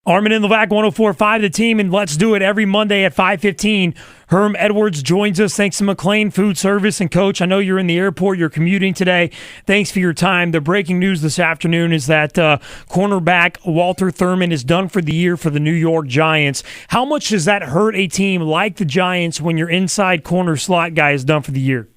Armen and Levack, 104.5 The Team, and let's do it every Monday at 5:15. Herm Edwards joins us. Thanks to McLean Food Service. And, Coach, I know you're in the airport. You're commuting today. Thanks for your time. The breaking news this afternoon is that cornerback Walter Thurman is done for the year for the New York Giants. How much does that hurt a team like the Giants when your inside corner slot guy is done for the year?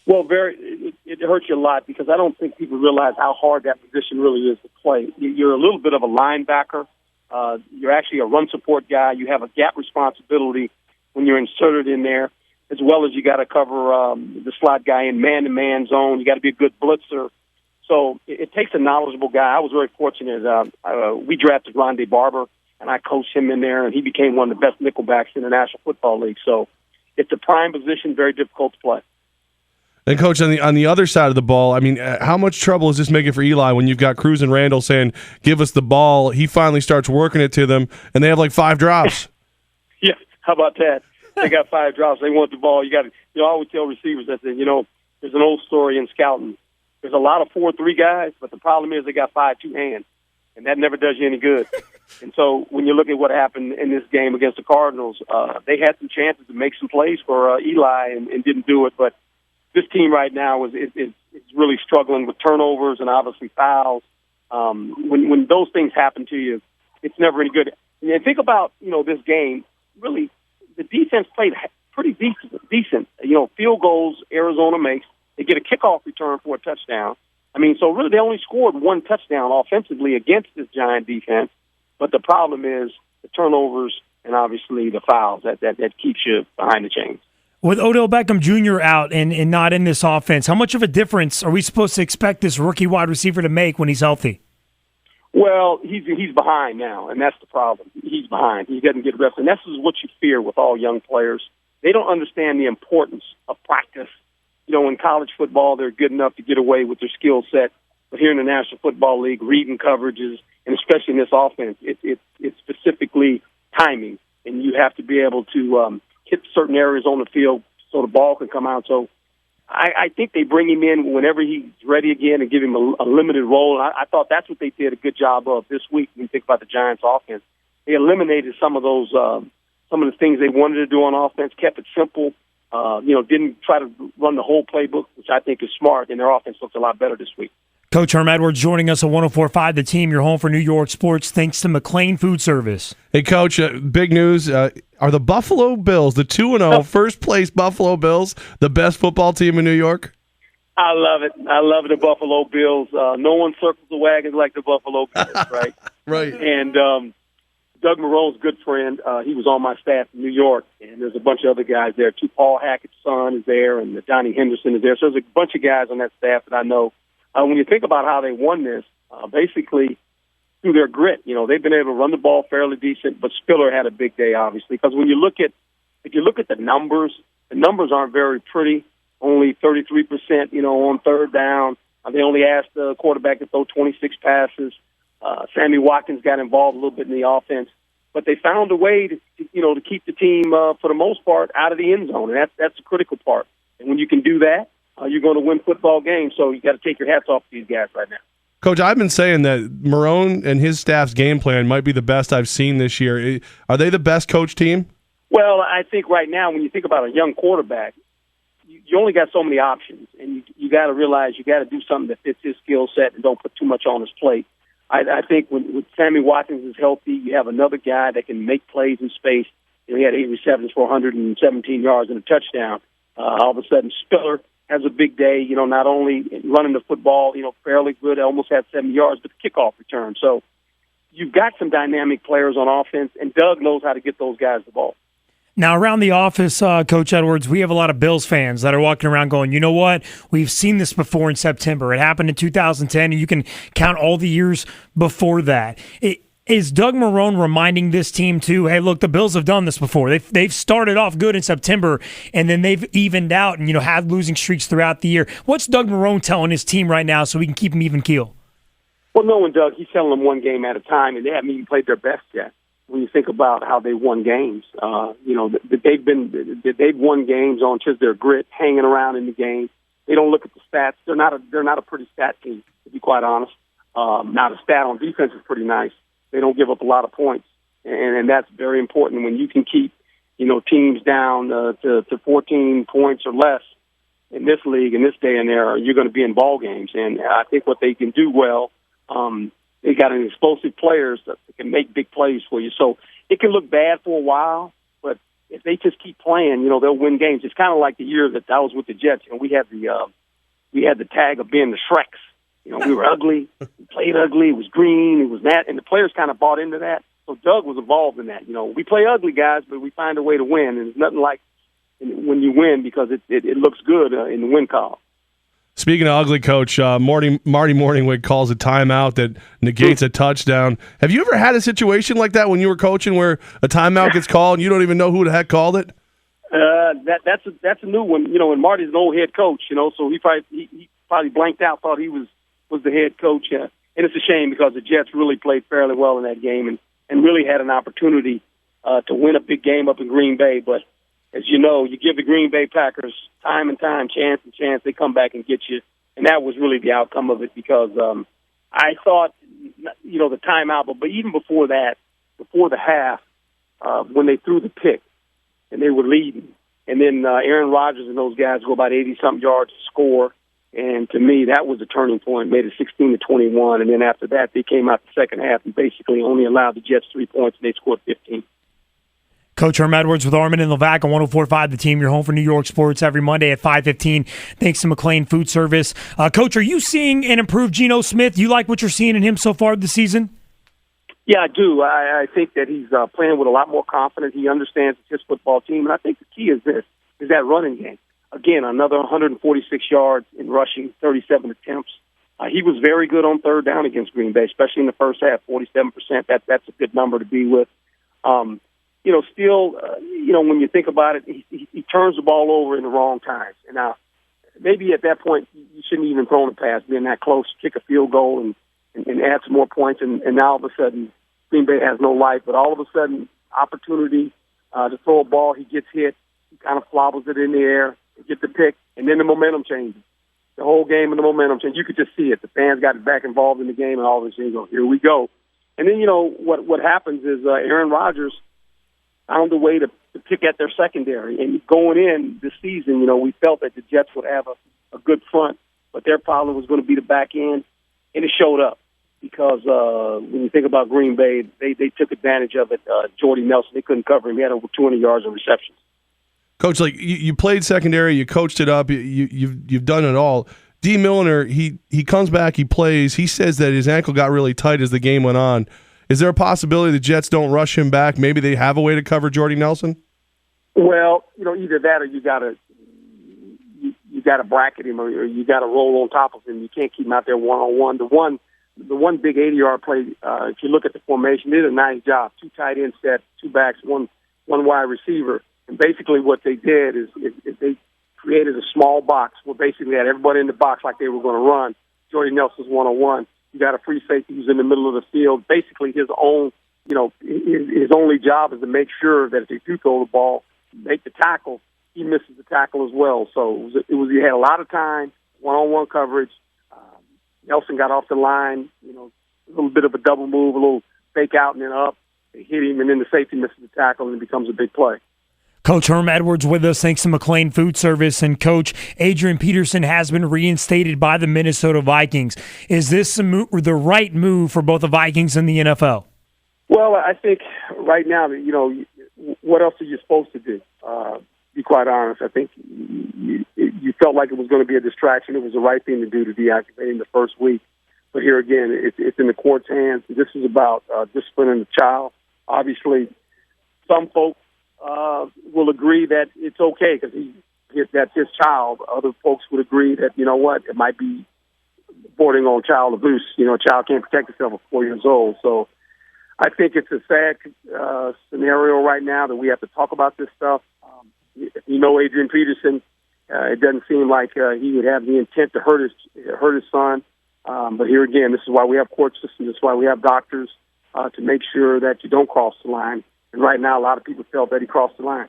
Well, it hurts you a lot because I don't think people realize how hard that position really is to play. You're a little bit of a linebacker. You're actually a run support guy. You have a gap responsibility when you're inserted in there, as well as you got to cover the slot guy in man-to-man zone. You got to be a good blitzer. So it takes a knowledgeable guy. I was very fortunate. We drafted Rondé Barber, and I coached him in there, and he became one of the best nickelbacks in the National Football League. So it's a prime position, very difficult to play. And, Coach, on the other side of the ball, I mean, how much trouble is this making for Eli when you've got Cruz and Randall saying, give us the ball, he finally starts working it to them, and they have like 5 drops? Yeah, how about that? They got 5 drops. They want the ball. I always tell receivers that, there's an old story in scouting. There's a lot of 4-3 guys, but the problem is they got 5-2 hands, and that never does you any good. And so when you look at what happened in this game against the Cardinals, they had some chances to make some plays for Eli and didn't do it, but this team right now is really struggling with turnovers and obviously fouls. When those things happen to you, it's never any good. And think about this game. Really, the defense played pretty decent. Field goals Arizona makes. They get a kickoff return for a touchdown. I mean, so really they only scored 1 touchdown offensively against this Giant defense. But the problem is the turnovers and obviously the fouls that keeps you behind the chains. With Odell Beckham Jr. out and not in this offense, how much of a difference are we supposed to expect this rookie wide receiver to make when he's healthy? Well, he's behind now, and that's the problem. He's behind. He doesn't get reps, and this is what you fear with all young players. They don't understand the importance of practice. In college football, they're good enough to get away with their skill set, but here in the National Football League, reading coverages, and especially in this offense, it's specifically timing, and you have to be able to hit certain areas on the field so the ball can come out. So I think they bring him in whenever he's ready again and give him a limited role. And I thought that's what they did a good job of this week when you think about the Giants' offense. They eliminated some of the things they wanted to do on offense, kept it simple, didn't try to run the whole playbook, which I think is smart, and their offense looks a lot better this week. Coach Herm Edwards joining us on 104.5 The Team, your home for New York sports, thanks to McLean Food Service. Hey, Coach, big news. Are the Buffalo Bills, the 2-0 first-place Buffalo Bills, the best football team in New York? I love it. I love the Buffalo Bills. No one circles the wagons like the Buffalo Bills, right? Right. And Doug Marrone's a good friend. He was on my staff in New York, and there's a bunch of other guys there, too. Paul Hackett's son is there, and Donnie Henderson is there. So there's a bunch of guys on that staff that I know. When you think about how they won this, basically through their grit, they've been able to run the ball fairly decent, but Spiller had a big day, obviously, because when you look at the numbers aren't very pretty. Only 33%, on third down. They only asked the quarterback to throw 26 passes. Sammy Watkins got involved a little bit in the offense, but they found a way to keep the team for the most part out of the end zone, and that's the critical part. And when you can do that, you're going to win football games, so you got to take your hats off to these guys right now. Coach, I've been saying that Marrone and his staff's game plan might be the best I've seen this year. Are they the best coach team? Well, I think right now when you think about a young quarterback, you only got so many options, and you got to realize you got to do something that fits his skill set and don't put too much on his plate. I think when Sammy Watkins is healthy, you have another guy that can make plays in space. He had 8 receptions for 117 yards and a touchdown. All of a sudden, Spiller has a big day, not only running the football, fairly good, almost had 70 yards, but the kickoff return. So you've got some dynamic players on offense, and Doug knows how to get those guys the ball. Now, around the office, Coach Edwards, we have a lot of Bills fans that are walking around going, you know what? We've seen this before in September. It happened in 2010, and you can count all the years before that. Is Doug Marrone reminding this team, too, hey, look, the Bills have done this before. They've started off good in September, and then they've evened out and, had losing streaks throughout the year. What's Doug Marrone telling his team right now so we can keep them even keel? Well, knowing Doug, he's telling them one game at a time, and they haven't even played their best yet. When you think about how they won games, they've won games on just their grit, hanging around in the game. They don't look at the stats. They're not a pretty stat team, to be quite honest. Now the stat on defense is pretty nice, they don't give up a lot of points, and that's very important when you can keep teams down to 14 points or less in this league in this day and era. You're going to be in ball games, and I think what they can do well, they got an explosive players that can make big plays for you. So it can look bad for a while, but if they just keep playing, they'll win games. It's kind of like the year that I was with the Jets. We had the tag of being the Shreks. We were ugly, we played ugly, it was green, it was that, and the players kind of bought into that. So Doug was involved in that. We play ugly, guys, but we find a way to win, and it's nothing like when you win because it looks good in the win column. Speaking of ugly, Coach, Marty Morningwig calls a timeout that negates a touchdown. Have you ever had a situation like that when you were coaching where a timeout gets called and you don't even know who the heck called it? That's a new one. And Marty's an old head coach, so he probably blanked out, thought he was the head coach. And it's a shame because the Jets really played fairly well in that game and really had an opportunity to win a big game up in Green Bay. But as you know, you give the Green Bay Packers time and time, chance and chance, they come back and get you. And that was really the outcome of it because I thought, the timeout, but even before that, before the half, when they threw the pick and they were leading, and then Aaron Rodgers and those guys go about 80-something yards to score. And to me, that was a turning point, made it 16-21. And then after that, they came out the second half and basically only allowed the Jets 3 points, and they scored 15. Coach Herm Edwards with Armen and Levack on 104.5 The Team. You're home for New York sports every Monday at 5:15. Thanks to McLean Food Service. Coach, are you seeing an improved Geno Smith? You like what you're seeing in him so far this season? Yeah, I do. I think that he's playing with a lot more confidence. He understands it's his football team. And I think the key is that running game. Again, another 146 yards in rushing, 37 attempts. He was very good on third down against Green Bay, especially in the first half, 47%. That's a good number to be with. When you think about it, he turns the ball over in the wrong times. And now, maybe at that point, you shouldn't even throw a pass, being that close, kick a field goal and add some more points. And now all of a sudden, Green Bay has no life. But all of a sudden, opportunity to throw a ball, he gets hit. He kind of flobbles it in the air, get the pick, and then the momentum changes. The whole game and the momentum change. You could just see it. The fans got back involved in the game, and all of a sudden, here we go. And then, what happens is Aaron Rodgers found a way to pick at their secondary. And going in this season, we felt that the Jets would have a good front, but their problem was going to be the back end, and it showed up. Because when you think about Green Bay, they took advantage of it. Jordy Nelson, they couldn't cover him. He had over 200 yards in receptions. Coach, you played secondary, you coached it up, you've done it all. D. Milliner, he comes back, he plays. He says that his ankle got really tight as the game went on. Is there a possibility the Jets don't rush him back? Maybe they have a way to cover Jordy Nelson? Well, either that or you gotta bracket him or you gotta roll on top of him. You can't keep him out there one-on-one. The one big 80-yard play, if you look at the formation, they did a nice job. 2 tight end sets, 2 backs, one wide receiver. And basically what they did is they created a small box where basically had everybody in the box like they were going to run. Jordy Nelson's one-on-one. You got a free safety who's in the middle of the field. Basically his only job is to make sure that if they do throw the ball, make the tackle, he misses the tackle as well. So he had a lot of time, one-on-one coverage. Nelson got off the line, a little bit of a double move, a little fake out and then up. They hit him, and then the safety misses the tackle, and it becomes a big play. Coach Herm Edwards with us, thanks to McLean Food Service. And Coach, Adrian Peterson has been reinstated by the Minnesota Vikings. Is this the right move for both the Vikings and the NFL? Well, I think right now, what else are you supposed to do? Be quite honest, I think you felt like it was going to be a distraction. It was the right thing to do to deactivate him the first week. But here again, it's in the court's hands. This is about disciplining the child. Obviously, some folks will agree that it's okay because that's his child. Other folks would agree that, it might be bordering on child abuse. A child can't protect himself at 4 years old. So I think it's a sad scenario right now that we have to talk about this stuff. Adrian Peterson, it doesn't seem like he would have the intent to hurt his son. But here again, this is why we have court systems. This is why we have doctors to make sure that you don't cross the line. And right now, a lot of people felt that he crossed the line.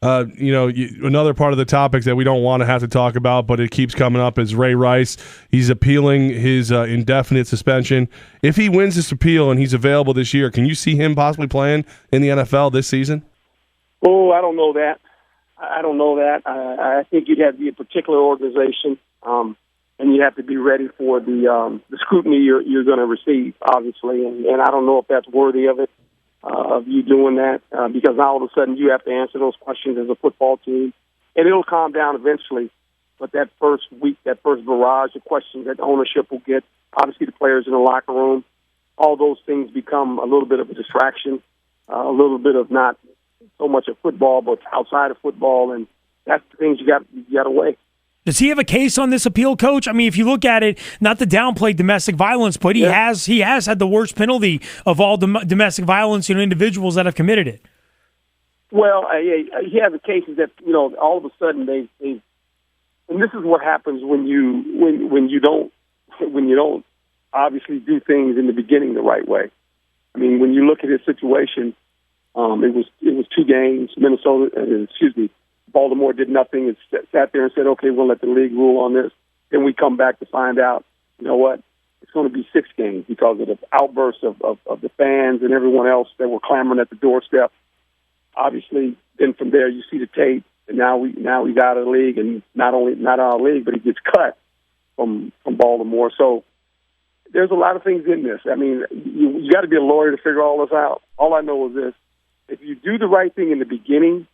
Another part of the topic that we don't want to have to talk about, but it keeps coming up, is Ray Rice. He's appealing his indefinite suspension. If he wins this appeal and he's available this year, can you see him possibly playing in the NFL this season? Oh, I don't know that. I think you'd have to be a particular organization, and you have to be ready for the scrutiny you're going to receive, obviously. And I don't know if that's worthy of it, of you doing that, because now all of a sudden you have to answer those questions as a football team. And it'll calm down eventually. But that first week, that first barrage of questions that ownership will get, obviously the players in the locker room, all those things become a little bit of a distraction, a little bit of not so much of football, but outside of football, and that's the things you got to weigh. Does he have a case on this appeal, Coach? I mean, if you look at it, not to downplay domestic violence, but he has had the worst penalty of all domestic violence individuals that have committed it. Well, he has the cases that all of a sudden they and this is what happens when you don't obviously do things in the beginning the right way. I mean, when you look at his situation. It was 2 games. Baltimore did nothing and sat there and said, okay, we'll let the league rule on this. Then we come back to find out, you know what, it's going to be 6 games because of the outbursts of the fans and everyone else that were clamoring at the doorstep. Obviously, then from there you see the tape, and now he's out of the league, and not out of the league, but he gets cut from Baltimore. So there's a lot of things in this. I mean, you got to be a lawyer to figure all this out. All I know is this. If you do the right thing in the beginning,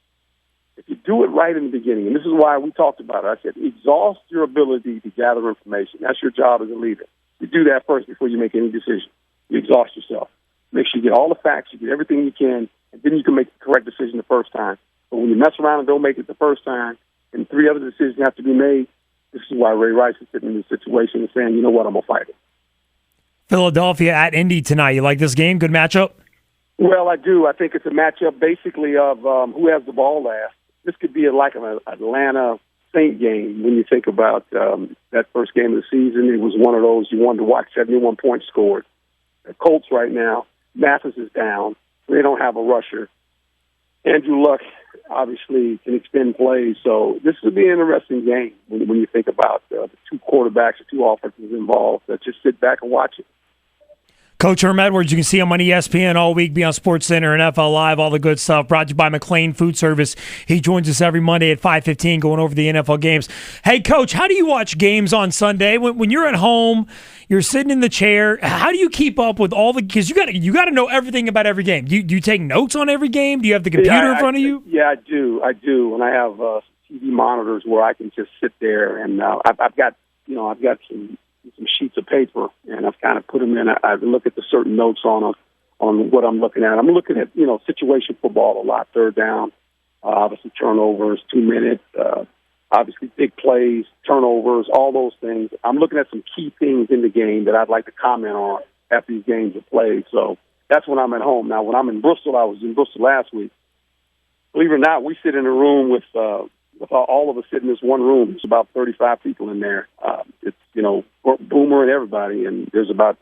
if you do it right in the beginning, and this is why we talked about it, I said, exhaust your ability to gather information. That's your job as a leader. You do that first before you make any decision. You exhaust yourself. Make sure you get all the facts, you get everything you can, and then you can make the correct decision the first time. But when you mess around and don't make it the first time, and 3 other decisions have to be made, this is why Ray Rice is sitting in this situation and saying, you know what, I'm going to fight it. Philadelphia at Indy tonight. You like this game? Good matchup? Well, I do. I think it's a matchup basically of who has the ball last. This could be like an Atlanta Saint game when you think about that first game of the season. It was one of those you wanted to watch, 71 points scored. The Colts right now, Mathis is down. They don't have a rusher. Andrew Luck obviously can extend plays. So this would be an interesting game when you think about the 2 quarterbacks or 2 offenses involved. Just sit back and watch it. Coach Herm Edwards, you can see him on ESPN all week, be on SportsCenter and NFL Live, all the good stuff. Brought to you by McLean Food Service. He joins us every Monday at 5:15 going over the NFL games. Hey, Coach, how do you watch games on Sunday? When you're at home, you're sitting in the chair, how do you keep up with all the – because you got to know everything about every game. Do you take notes on every game? Do you have the computer in front of you? Yeah, I do. And I have TV monitors where I can just sit there, and I've got some sheets of paper, and I've kind of put them in. I look at the certain notes on what I'm looking at. I'm looking at, situation football a lot, third down, obviously turnovers, 2 minutes, obviously big plays, turnovers, all those things. I'm looking at some key things in the game that I'd like to comment on after these games are played. So that's when I'm at home. Now, when I'm in Bristol, I was in Bristol last week. Believe it or not, we sit in a room with all of us sit in this one room. There's about 35 people in there. It's, Boomer and everybody, and there's about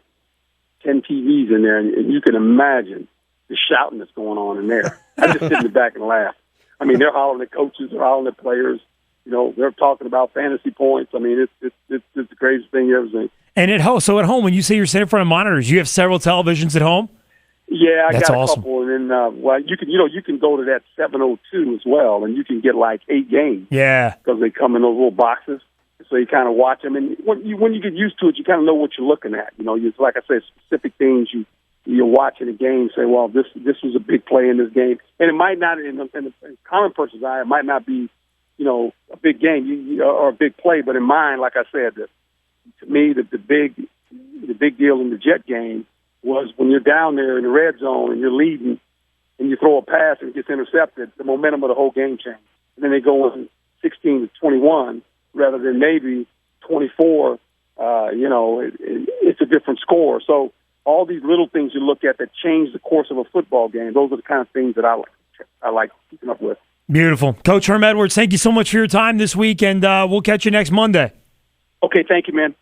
10 TVs in there, and you can imagine the shouting that's going on in there. I just sit in the back and laugh. I mean, they're hollering at coaches, they're hollering at players. They're talking about fantasy points. I mean, it's the craziest thing you ever seen. And at home, when you say you're sitting in front of monitors, you have several televisions at home? Yeah, That's got a awesome. couple, and then you can go to that 702 as well, and you can get like 8 games. Yeah, because they come in those little boxes, so you kind of watch them, and when you get used to it, you kind of know what you're looking at. Like I said, specific things you're watching a game. Say, well, this was a big play in this game, and it might not in the common person's eye, it might not be a big game or a big play, but in mine, like I said, to me, the big deal in the Jet game was when you're down there in the red zone and you're leading and you throw a pass and it gets intercepted, the momentum of the whole game changes. And then they go in 16-21 rather than maybe 24. It's a different score. So all these little things you look at that change the course of a football game, those are the kind of things that I like keeping up with. Beautiful. Coach Herm Edwards, thank you so much for your time this week, and we'll catch you next Monday. Okay, thank you, man.